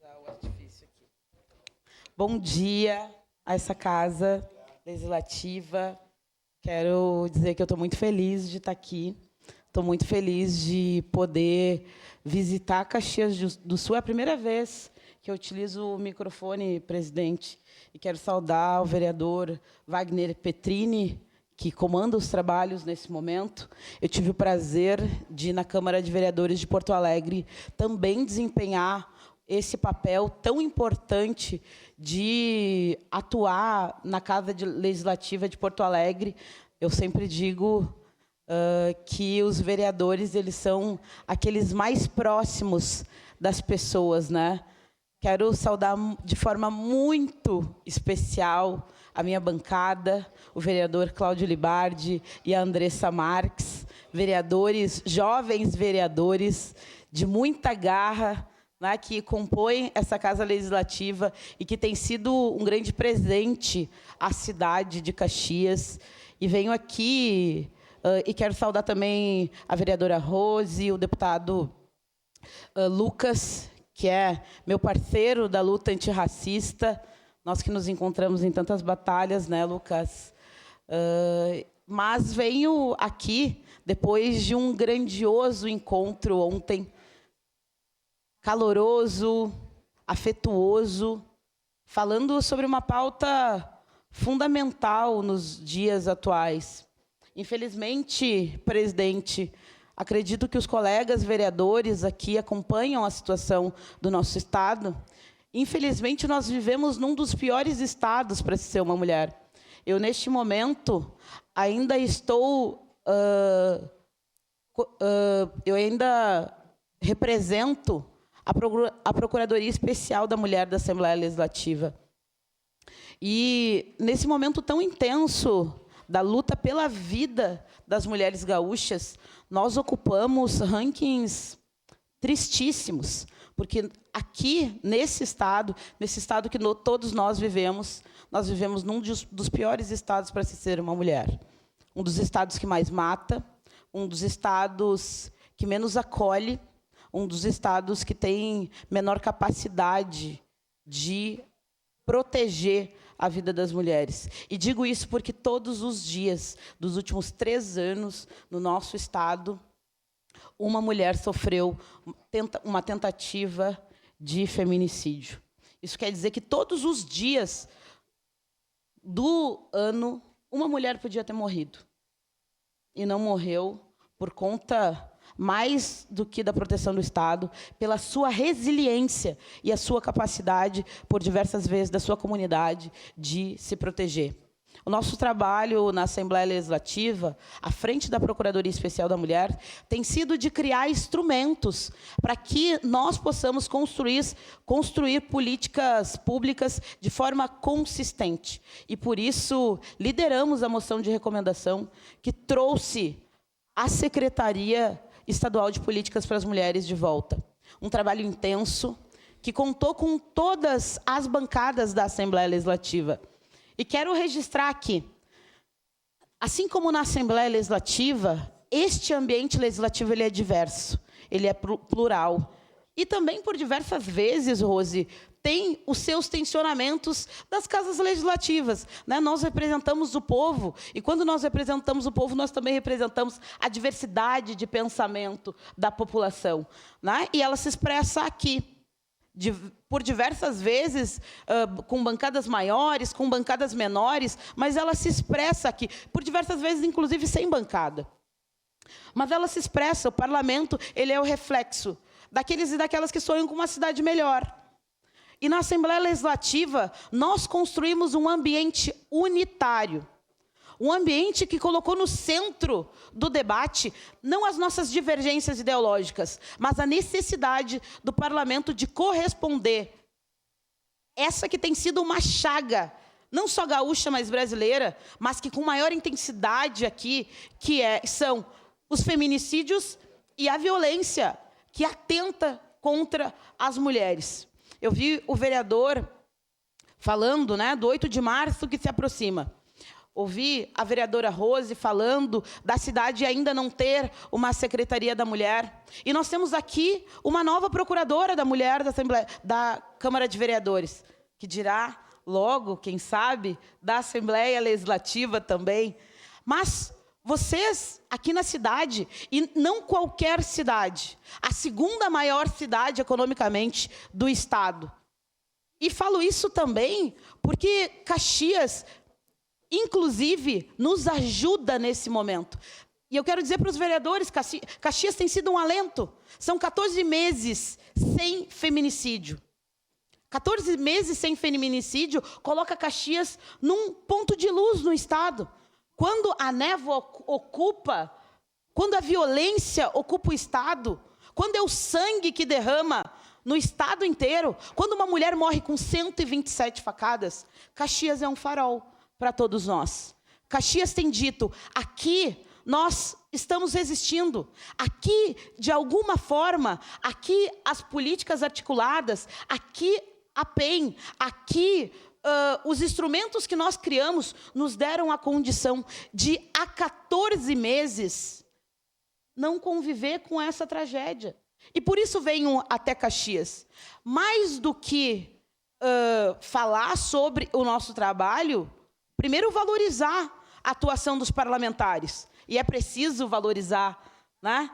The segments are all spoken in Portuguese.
usar o artifício aqui. Bom dia a essa casa legislativa. Quero dizer que eu estou muito feliz de estar aqui. Estou muito feliz de poder visitar Caxias do Sul. É a primeira vez que eu utilizo o microfone, presidente. E quero saudar o vereador Wagner Petrini, que comanda os trabalhos nesse momento. Eu tive o prazer de, na Câmara de Vereadores de Porto Alegre, também desempenhar esse papel tão importante de atuar na Casa Legislativa de Porto Alegre. Eu sempre digo que os vereadores eles são aqueles mais próximos das pessoas, né? Quero saudar de forma muito especial a minha bancada, o vereador Cláudio Libardi e a Andressa Marques, vereadores, jovens vereadores de muita garra, né, que compõem essa Casa Legislativa e que tem sido um grande presente à cidade de Caxias. E venho aqui e quero saudar também a vereadora Rose, o deputado Lucas, que é meu parceiro da luta antirracista. Nós que nos encontramos em tantas batalhas, né, Lucas? Mas venho aqui depois de um grandioso encontro ontem, caloroso, afetuoso, falando sobre uma pauta fundamental nos dias atuais. Infelizmente, presidente, acredito que os colegas vereadores aqui acompanham a situação do nosso estado. Infelizmente, nós vivemos num dos piores estados para se ser uma mulher. Eu, neste momento, ainda estou... eu ainda represento a Procuradoria Especial da Mulher da Assembleia Legislativa. E, nesse momento tão intenso da luta pela vida das mulheres gaúchas, nós ocupamos rankings tristíssimos, porque aqui, nesse estado que todos nós vivemos num dos piores estados para se ser uma mulher. Um dos estados que mais mata, um dos estados que menos acolhe, um dos estados que tem menor capacidade de proteger a vida das mulheres. E digo isso porque todos os dias, dos últimos 3 anos, no nosso estado, uma mulher sofreu uma tentativa de feminicídio. Isso quer dizer que todos os dias do ano, uma mulher podia ter morrido. E não morreu por conta, mais do que da proteção do Estado, pela sua resiliência e a sua capacidade, por diversas vezes, da sua comunidade, de se proteger. O nosso trabalho na Assembleia Legislativa, à frente da Procuradoria Especial da Mulher, tem sido de criar instrumentos para que nós possamos construir políticas públicas de forma consistente. E, por isso, lideramos a moção de recomendação que trouxe a Secretaria Estadual de Políticas para as Mulheres de volta. Um trabalho intenso, que contou com todas as bancadas da Assembleia Legislativa. E quero registrar aqui, assim como na Assembleia Legislativa, este ambiente legislativo ele é diverso, ele é plural. E também, por diversas vezes, Rose, tem os seus tensionamentos das casas legislativas, né? Nós representamos o povo, e quando nós representamos o povo, nós também representamos a diversidade de pensamento da população, né? E ela se expressa aqui. Por diversas vezes, com bancadas maiores, com bancadas menores, mas ela se expressa aqui, por diversas vezes, inclusive, sem bancada. Mas ela se expressa, o parlamento ele é o reflexo daqueles e daquelas que sonham com uma cidade melhor. E na Assembleia Legislativa, nós construímos um ambiente unitário, um ambiente que colocou no centro do debate não as nossas divergências ideológicas, mas a necessidade do parlamento de corresponder. Essa que tem sido uma chaga, não só gaúcha, mas brasileira, mas que com maior intensidade aqui, são os feminicídios e a violência que atenta contra as mulheres. Eu vi o vereador falando, né, do 8 de março que se aproxima. ouvi a vereadora Rose falando da cidade ainda não ter uma Secretaria da Mulher. E nós temos aqui uma nova procuradora da mulher da Câmara de Vereadores, que dirá logo, quem sabe, da Assembleia Legislativa também. Mas vocês, aqui na cidade, e não qualquer cidade, a segunda maior cidade economicamente do estado. E falo isso também porque Caxias, inclusive, nos ajuda nesse momento. E eu quero dizer para os vereadores, Caxias tem sido um alento. São 14 meses sem feminicídio. 14 meses sem feminicídio coloca Caxias num ponto de luz no estado. Quando a névoa ocupa, quando a violência ocupa o estado, quando é o sangue que derrama no estado inteiro, quando uma mulher morre com 127 facadas, Caxias é um farol para todos nós. Caxias tem dito, aqui nós estamos resistindo. Aqui, de alguma forma, aqui as políticas articuladas, aqui a PEN, aqui os instrumentos que nós criamos nos deram a condição de, há 14 meses, não conviver com essa tragédia. E por isso venho até Caxias. Mais do que falar sobre o nosso trabalho, primeiro valorizar a atuação dos parlamentares. E é preciso valorizar, né?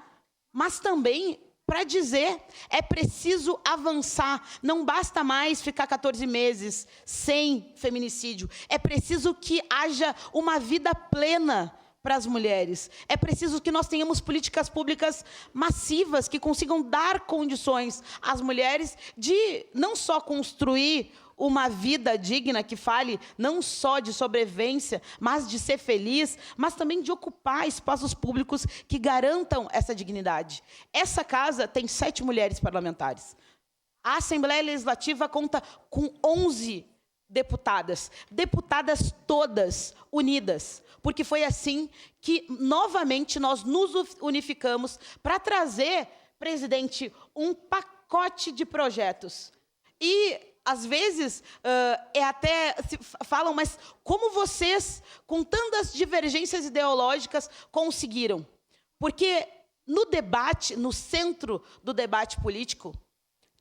Mas também para dizer, é preciso avançar. Não basta mais ficar 14 meses sem feminicídio. É preciso que haja uma vida plena para as mulheres. É preciso que nós tenhamos políticas públicas massivas que consigam dar condições às mulheres de não só construir uma vida digna, que fale não só de sobrevivência, mas de ser feliz, mas também de ocupar espaços públicos que garantam essa dignidade. Essa casa tem 7 mulheres parlamentares. A Assembleia Legislativa conta com 11 deputadas todas unidas, porque foi assim que, novamente, nós nos unificamos para trazer, presidente, um pacote de projetos. E às vezes, até se falam, mas como vocês, com tantas divergências ideológicas, conseguiram? Porque no debate, no centro do debate político,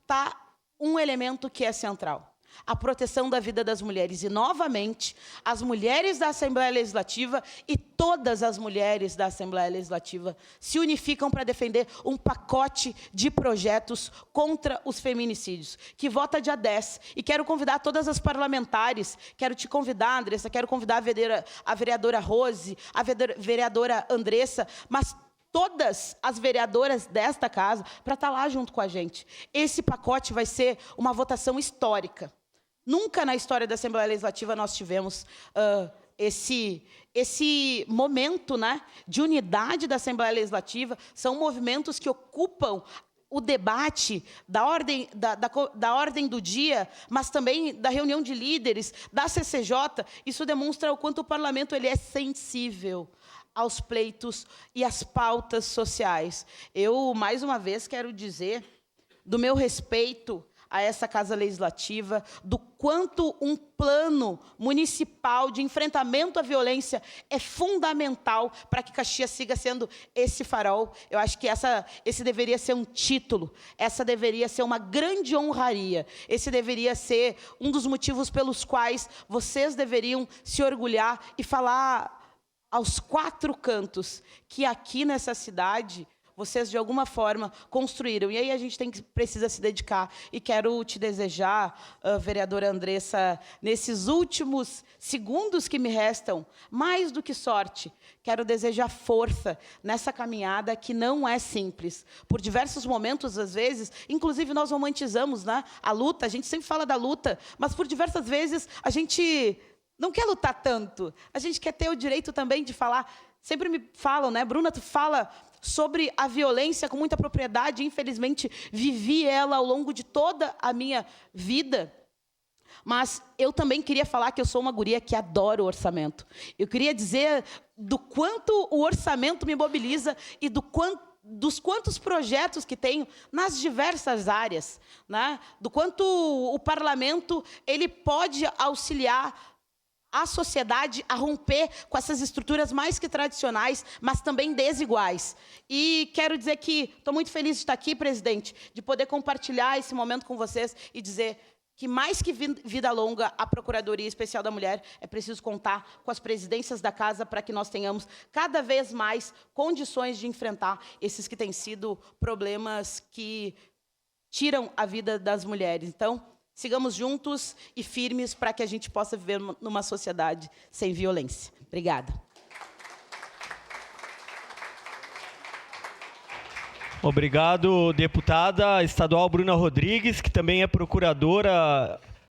está um elemento que é central: a proteção da vida das mulheres. E, novamente, as mulheres da Assembleia Legislativa e todas as mulheres da Assembleia Legislativa se unificam para defender um pacote de projetos contra os feminicídios, que vota dia 10. E quero convidar todas as parlamentares, quero te convidar, Andressa, quero convidar a vereadora Rose, a vereadora Andressa, mas todas as vereadoras desta casa, para estar lá junto com a gente. Esse pacote vai ser uma votação histórica. Nunca na história da Assembleia Legislativa nós tivemos esse momento, né, de unidade da Assembleia Legislativa. São movimentos que ocupam o debate da ordem do dia, mas também da reunião de líderes, da CCJ. Isso demonstra o quanto o parlamento ele é sensível aos pleitos e às pautas sociais. Eu, mais uma vez, quero dizer do meu respeito a essa Casa Legislativa, do quanto um plano municipal de enfrentamento à violência é fundamental para que Caxias siga sendo esse farol. Eu acho que esse deveria ser um título, essa deveria ser uma grande honraria, esse deveria ser um dos motivos pelos quais vocês deveriam se orgulhar e falar aos 4 cantos que aqui nessa cidade vocês, de alguma forma, construíram. E aí a gente precisa se dedicar. E quero te desejar, vereadora Andressa, nesses últimos segundos que me restam, mais do que sorte, quero desejar força nessa caminhada que não é simples. Por diversos momentos, às vezes, inclusive nós romantizamos, né, a luta, a gente sempre fala da luta, mas por diversas vezes a gente não quer lutar tanto. A gente quer ter o direito também de falar. Sempre me falam, né, Bruna, tu fala sobre a violência com muita propriedade. Infelizmente, vivi ela ao longo de toda a minha vida. Mas eu também queria falar que eu sou uma guria que adora o orçamento. Eu queria dizer do quanto o orçamento me mobiliza e dos quantos projetos que tenho nas diversas áreas, né? Do quanto o parlamento ele pode auxiliar a sociedade a romper com essas estruturas mais que tradicionais, mas também desiguais. E quero dizer que estou muito feliz de estar aqui, presidente, de poder compartilhar esse momento com vocês e dizer que, mais que vida longa, a Procuradoria Especial da Mulher é preciso contar com as presidências da Casa para que nós tenhamos cada vez mais condições de enfrentar esses que têm sido problemas que tiram a vida das mulheres. Então, sigamos juntos e firmes para que a gente possa viver numa sociedade sem violência. Obrigada. Obrigado, deputada estadual Bruna Rodrigues, que também é procuradora